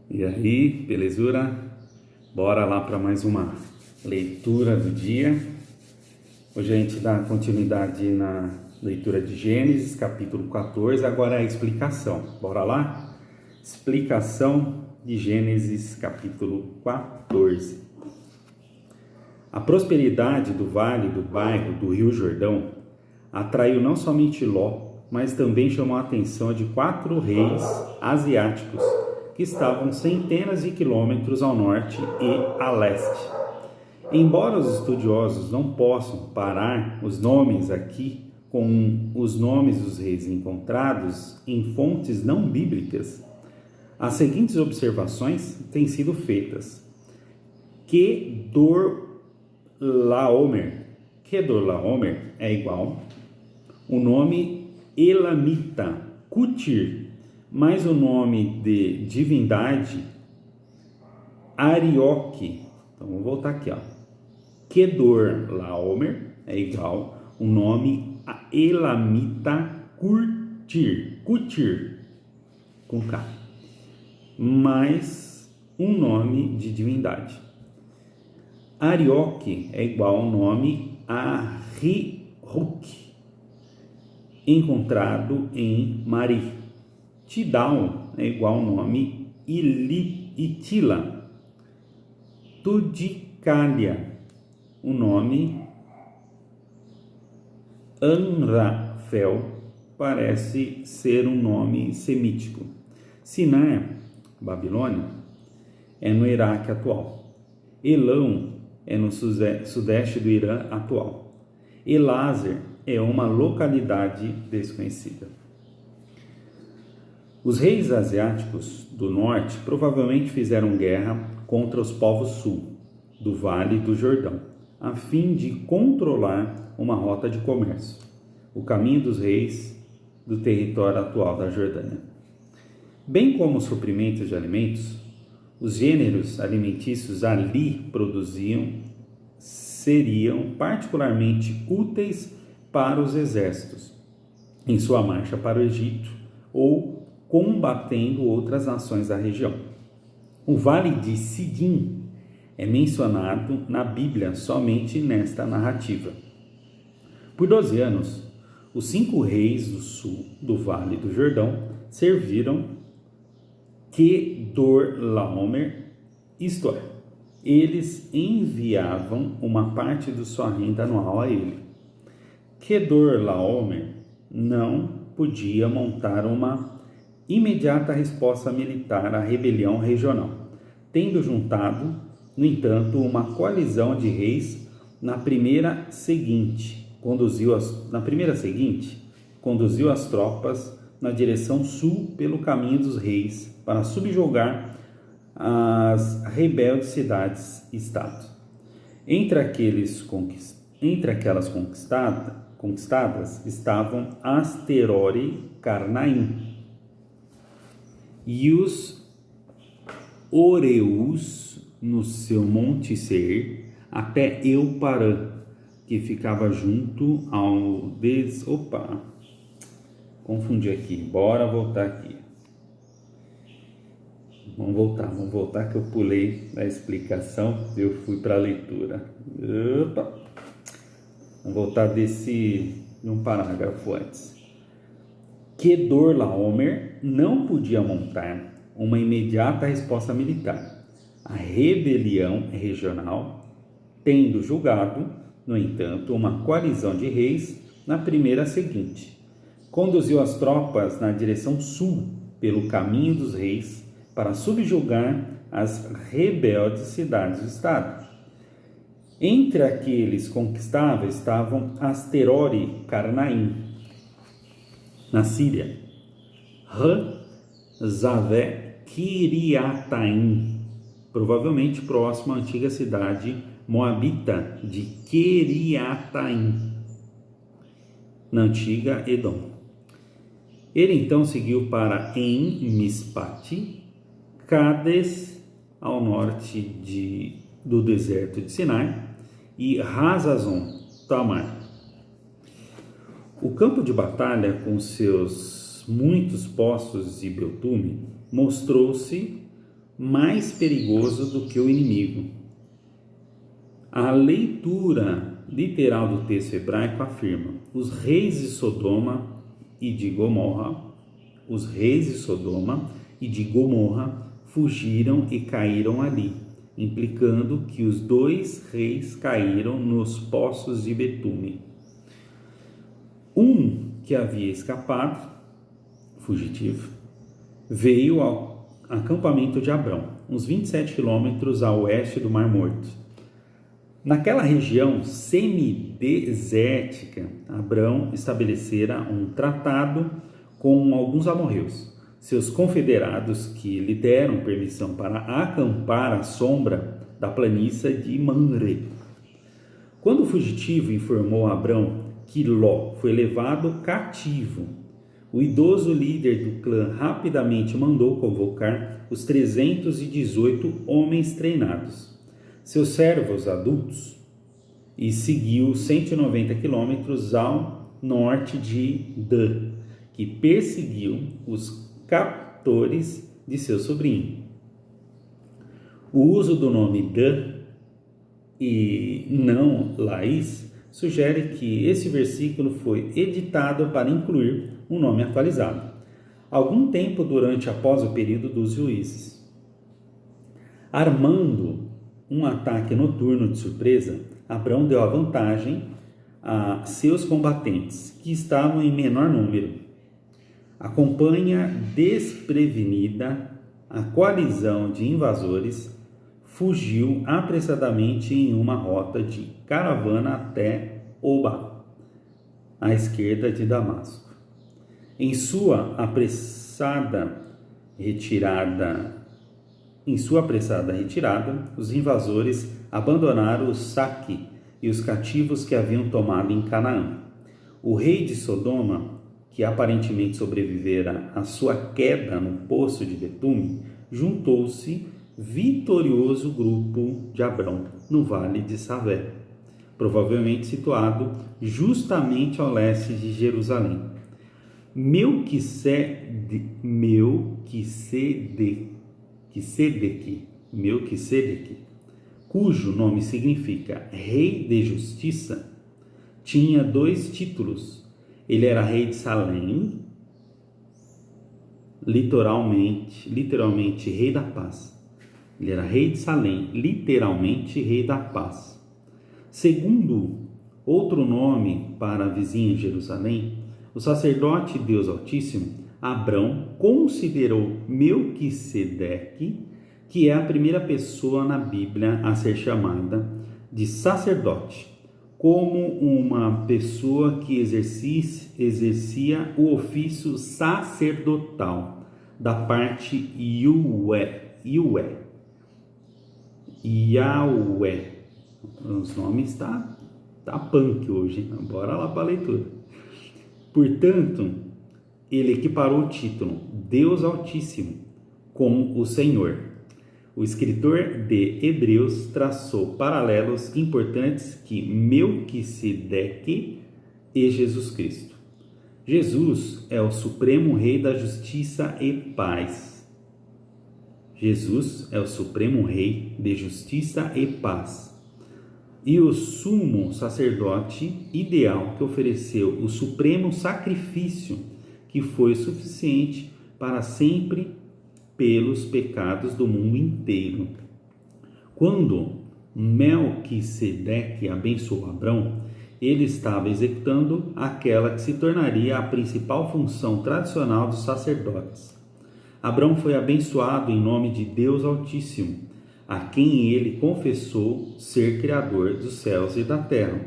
E aí, belezura? Bora lá para mais uma leitura do dia. Hoje a gente dá continuidade na leitura de Gênesis, capítulo 14. Agora é a explicação. Bora lá? Explicação de Gênesis, capítulo 14. A prosperidade do vale do bairro do Rio Jordão atraiu não somente Ló, mas também chamou a atenção de 4 reis asiáticos que estavam centenas de quilômetros ao norte e a leste. Embora os estudiosos não possam parar os nomes aqui com os nomes dos reis encontrados em fontes não bíblicas, as seguintes observações têm sido feitas. Kedorlaomer é igual o nome Elamita, Cutir, mais o nome de divindade Arioque. Então vamos voltar aqui, ó. Kedorlaomer é igual o nome Elamita Cutir com K, mais um nome de divindade. Arioque é igual ao nome Ahiruk, encontrado em Mari. Tidal é igual ao nome Itila. Tudicalia, o nome Anrafel, parece ser um nome semítico. Sinar, Babilônia, é no Iraque atual. Elão é no sudeste do Irã atual. Elázer é uma localidade desconhecida. Os reis asiáticos do norte provavelmente fizeram guerra contra os povos sul do Vale do Jordão, a fim de controlar uma rota de comércio, o caminho dos reis do território atual da Jordânia. Bem como os suprimentos de alimentos, os gêneros alimentícios ali produziam seriam particularmente úteis para os exércitos em sua marcha para o Egito ou combatendo outras nações da região. O Vale de Sidim é mencionado na Bíblia somente nesta narrativa. Por 12 anos, os 5 reis do sul do Vale do Jordão serviram Kedorlaomer, isto é, eles enviavam uma parte de sua renda anual a ele. Kedorlaomer não podia montar uma imediata resposta militar à rebelião regional, tendo juntado, no entanto, uma coalizão de reis na primeira seguinte, conduziu as tropas na direção sul pelo caminho dos reis para subjugar as rebeldes cidades-estado. Entre aquelas conquistadas estavam Asterore Carnaim e os Oreus no seu Monte Seir até Euparã, que ficava junto ao confundi aqui, bora voltar aqui. Vamos voltar que eu pulei a explicação, eu fui para a leitura. Vamos voltar de um parágrafo antes. Kedorlaomer não podia montar uma imediata resposta militar à rebelião regional, tendo julgado, no entanto, uma coalizão de reis na primeira seguinte. Conduziu as tropas na direção sul pelo caminho dos reis para subjugar as rebeldes cidades do estado. Entre aqueles conquistados estavam Asterore Carnaim, na Síria, Zavé Kiriataim, provavelmente próximo à antiga cidade moabita de Kiriataim, na antiga Edom. Ele então seguiu para En-Mispati, Cades, ao norte do deserto de Sinai, e Hazazon Tamar. O campo de batalha, com seus muitos postos de betume, mostrou-se mais perigoso do que o inimigo. A leitura literal do texto hebraico afirma: os reis de Sodoma e de Gomorra, fugiram e caíram ali, implicando que os 2 reis caíram nos poços de betume. Um que havia escapado, fugitivo, veio ao acampamento de Abrão, uns 27 quilômetros a oeste do Mar Morto. Naquela região semidesértica, Abrão estabelecera um tratado com alguns amorreus, seus confederados, que lhe deram permissão para acampar à sombra da planície de Mamre. Quando o fugitivo informou a Abrão que Ló foi levado cativo, o idoso líder do clã rapidamente mandou convocar os 318 homens treinados, seus servos adultos, e seguiu 190 quilômetros ao norte de Dan, que perseguiu os captores de seu sobrinho. O uso do nome Dan e não Laís sugere que esse versículo foi editado para incluir um nome atualizado, algum tempo após o período dos juízes. Armando um ataque noturno de surpresa, Abrão deu a vantagem a seus combatentes, que estavam em menor número. Acompanha desprevenida, a coalizão de invasores fugiu apressadamente em uma rota de caravana até Oba, à esquerda de Damasco. Em sua apressada retirada, os invasores abandonaram o saque e os cativos que haviam tomado em Canaã. O rei de Sodoma, que aparentemente sobrevivera à sua queda no poço de betume, juntou-se vitorioso grupo de Abrão no vale de Savé, provavelmente situado justamente ao leste de Jerusalém. Melquisedeque, cujo nome significa Rei de Justiça, tinha 2 títulos. Ele era rei de Salém, literalmente rei da paz. Ele era rei de Salém, literalmente rei da paz. Segundo outro nome para a vizinha Jerusalém, o sacerdote Deus Altíssimo, Abrão, considerou Melquisedeque, que é a primeira pessoa na Bíblia a ser chamada de sacerdote, como uma pessoa que exercia o ofício sacerdotal da parte Yahweh. Os nomes tá punk hoje, hein? Bora lá para a leitura. Portanto, ele equiparou o título Deus Altíssimo com o Senhor. O escritor de Hebreus traçou paralelos importantes que Melquisedeque e Jesus Cristo. Jesus é o supremo rei da justiça e paz. Jesus é o supremo rei de justiça e paz. E o sumo sacerdote ideal que ofereceu o supremo sacrifício que foi suficiente para sempre pelos pecados do mundo inteiro. Quando Melquisedeque abençoou Abrão, ele estava executando aquela que se tornaria a principal função tradicional dos sacerdotes. Abrão foi abençoado em nome de Deus Altíssimo, a quem ele confessou ser Criador dos céus e da terra.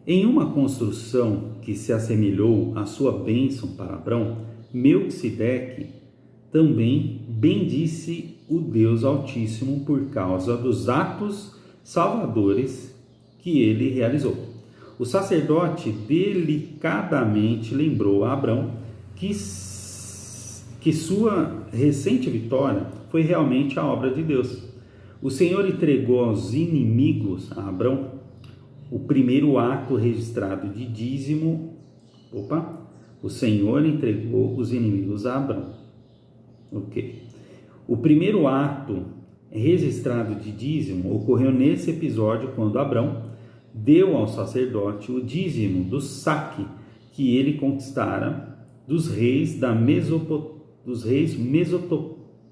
Em uma construção que se assemelhou à sua bênção para Abrão, Melquisedeque também bendisse o Deus Altíssimo por causa dos atos salvadores que ele realizou. O sacerdote delicadamente lembrou a Abrão que sua recente vitória foi realmente a obra de Deus. O Senhor entregou aos inimigos a Abrão o primeiro ato registrado de dízimo. O Senhor entregou os inimigos a Abrão. O primeiro ato registrado de dízimo ocorreu nesse episódio, quando Abrão deu ao sacerdote o dízimo do saque que ele conquistara dos reis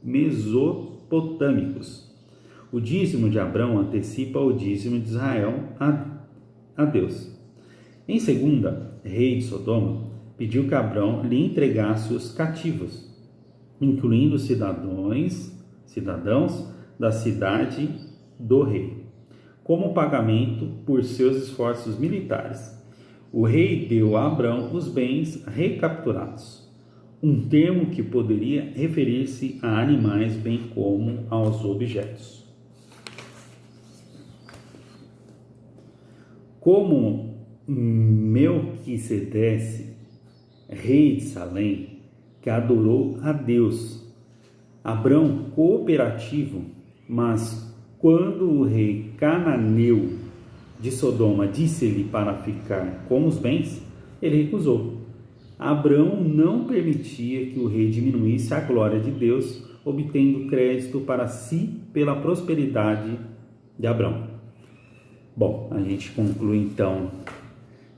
mesopotâmicos. O dízimo de Abrão antecipa o dízimo de Israel a Deus. Em segunda, rei de Sodoma pediu que Abrão lhe entregasse os cativos, incluindo cidadãos da cidade do rei, como pagamento por seus esforços militares. O rei deu a Abrão os bens recapturados, um termo que poderia referir-se a animais bem como aos objetos. Como Melquisedeque, rei de Salém, que adorou a Deus, Abrão cooperativo, mas quando o rei cananeu de Sodoma disse-lhe para ficar com os bens, ele recusou. Abrão não permitia que o rei diminuísse a glória de Deus, obtendo crédito para si pela prosperidade de Abrão. Bom, a gente conclui então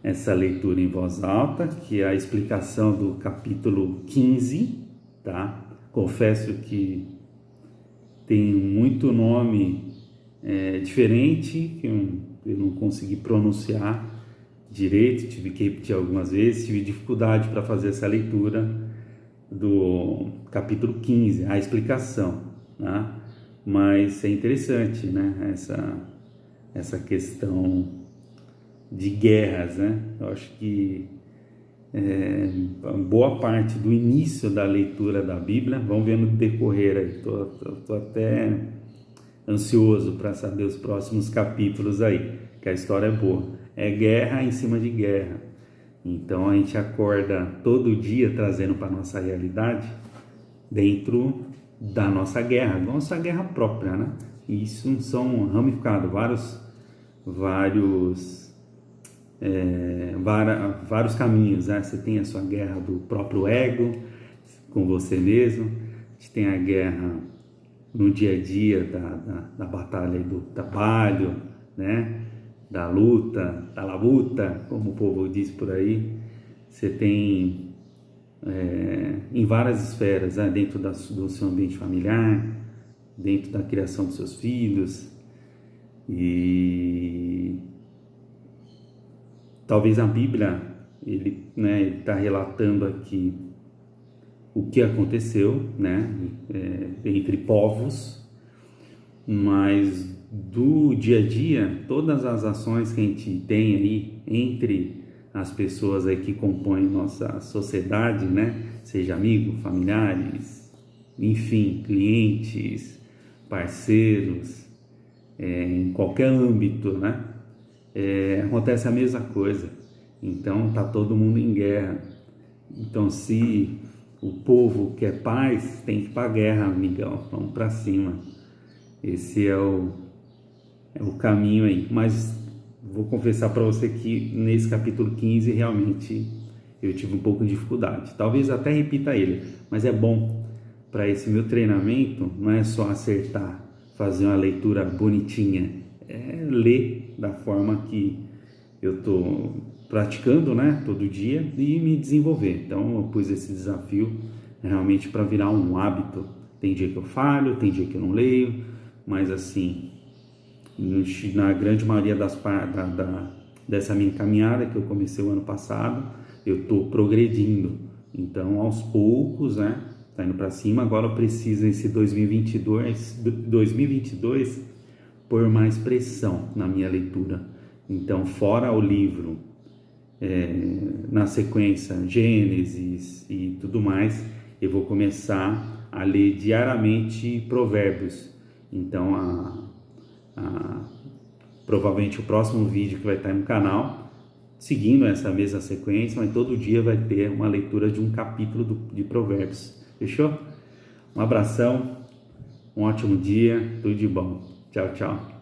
essa leitura em voz alta, que é a explicação do capítulo 15, tá? Confesso que tem muito nome diferente, que eu não consegui pronunciar direito, tive que repetir algumas vezes, tive dificuldade para fazer essa leitura do capítulo 15, a explicação, tá? Mas é interessante, né? Essa questão de guerras, né? Eu acho que boa parte do início da leitura da Bíblia, vamos ver no decorrer aí, tô até ansioso para saber os próximos capítulos aí, que a história é boa, é guerra em cima de guerra. Então a gente acorda todo dia trazendo para a nossa realidade dentro da nossa guerra própria, né? E isso são ramificados vários caminhos, né? Você tem a sua guerra do próprio ego com você mesmo, você tem a guerra no dia a dia da batalha do trabalho, né? Da luta, da labuta, como o povo diz por aí. Você tem em várias esferas, né? Dentro do seu ambiente familiar, dentro da criação dos seus filhos, e talvez a Bíblia, ele está relatando aqui o que aconteceu, né, entre povos, mas do dia a dia, todas as ações que a gente tem aí entre as pessoas aí que compõem nossa sociedade, né, seja amigos, familiares, enfim, clientes, parceiros, em qualquer âmbito, né? Acontece a mesma coisa. Então tá todo mundo em guerra. Então, se o povo quer paz, tem que ir para a guerra, amigão. Vamos para cima. Esse é o caminho aí. Mas vou confessar para você que nesse capítulo 15 realmente eu tive um pouco de dificuldade. Talvez até repita ele, mas é bom para esse meu treinamento. Não é só acertar, fazer uma leitura bonitinha, ler da forma que eu estou praticando, né, todo dia, e me desenvolver. Então eu pus esse desafio realmente para virar um hábito. Tem dia que eu falho, tem dia que eu não leio, mas assim, na grande maioria dessa minha caminhada que eu comecei o ano passado, eu estou progredindo. Então aos poucos, né, tá indo para cima. Agora eu preciso, nesse 2022, pôr mais pressão na minha leitura. Então, fora o livro, na sequência Gênesis e tudo mais, eu vou começar a ler diariamente Provérbios. Então, provavelmente o próximo vídeo que vai estar no canal, seguindo essa mesma sequência, mas todo dia vai ter uma leitura de um capítulo de Provérbios. Fechou? Um abração, um ótimo dia, tudo de bom. Tchau, tchau.